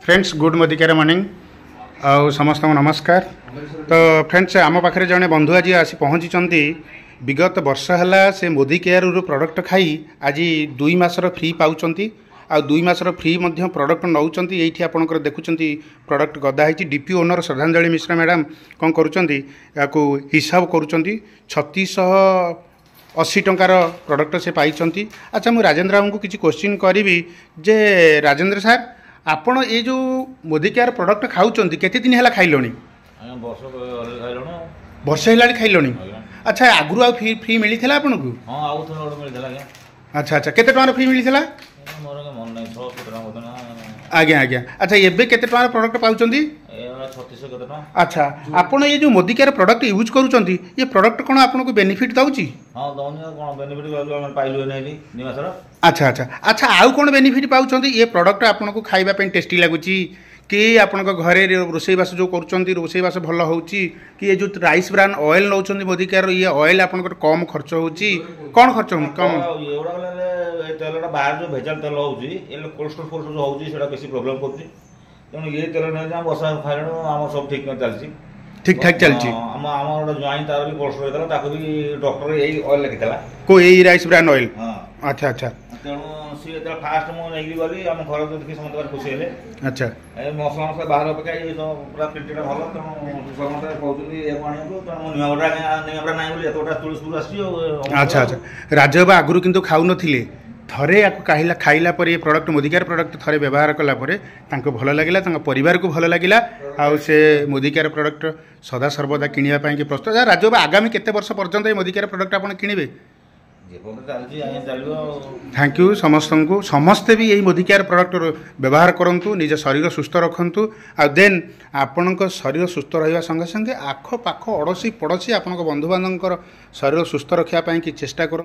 Friends good मोदिकार morning आउ समस्त नमस्कार। तो फ्रेंड्स आम पाखे जड़े बंधु आज आसी पहुँची विगत वर्ष है से मोदी केयर रु प्रोडक्ट खाई आज 2 मासर फ्री पाँच आ 2 मासर फ्री प्रोडक्ट नौकरी ये आपंकर देखुं प्रोडक्ट गदा है डीपी ओनर श्रद्धांजलि मिश्रा मैडम कौन करूँ हिसाब करुँच 3680 टंकार प्रोडक्ट से पाई। अच्छा मुझे राजेंद्र बाबू को किसी क्वेश्चन करी जे राजेंद्र साहब आपण ये जो मोदी केयर प्रोडक्ट खाऊं केते दिन है खाइलोनी? वर्ष है खाइलोनी। अच्छा आगु आ फ्री मिलता आपन को? अच्छा अच्छा केते टंका फ्री मिलता? आज्ञा आज्ञा। अच्छा एबे केते टंका प्रोडक्ट पाउचंदी? अच्छा आपण ये जो मोदी केयर प्रोडक्ट यूज करूचंती ये प्रोडक्ट कोन आपन को बेनिफिट दउची? हां दउनी कोन बेनिफिट पाइलो नै निमासर। अच्छा अच्छा अच्छा आउ कोन बेनिफिट पाउचंती ये प्रोडक्ट आपन को खाइबा पे टेस्टी लागुची कि आपन को घरे रोसई बास जो करूचंती रोसई बास भलो होउची कि ये जो राइस ब्रांड ऑयल नउचंती मोदी केयर ये ऑयल आपन को कम खर्च होउची कोन खर्च हो कम एवडा ले तेलटा बाहर जो भेजाल तेल होउची ए कोलेस्ट्रॉल जो होउची सेटा बेसी प्रॉब्लम करची तेणु ये तेल नहीं बसा खाइल आम सब ठीक चलती ठीक ठाक चलती आम गोटे ज्वाइन तार भी कोलेस्ट्रॉल होता भी डॉक्टर यही ऑयल लिखिला को यही राइस ब्रांड ऑयल। अच्छा अच्छा तेणु सी फास्ट मुझे गली आम घर देखिए समस्त खुशी है। अच्छा मसला मसला बाहर अपेक्षा ये पूरा प्रिंटेड भल तेणु समस्त कहते ये आने ना तुलसी आसी। अच्छा अच्छा राजू बाबा आगुरी किंतु खाऊ नथिले थरे खाइला पर ये प्रोडक्ट मोदी केयर प्रोडक्ट थरे व्यवहार कला भल लगे परिवार को भल लगे आउ से मोदी केयर प्रोडक्ट सदा सर्वदा किनिया कि प्रस्तुत। राजू बाबा आगामी केते वर्ष पर्यंत ये मोदी केयर प्रोडक्ट आपन किनिबे? थैंक यू समस्त को समस्ते भी यही मोदी केयर प्रोडक्ट व्यवहार करूँ निज शरीर सुस्थ रखु आ देन आपण शरीर सुस्थ रहा संगे संगे आख पाख अड़ोसी पड़ोसी आपण बंधु बांधव शरीर सुस्थ रखापी चेष्टा कर।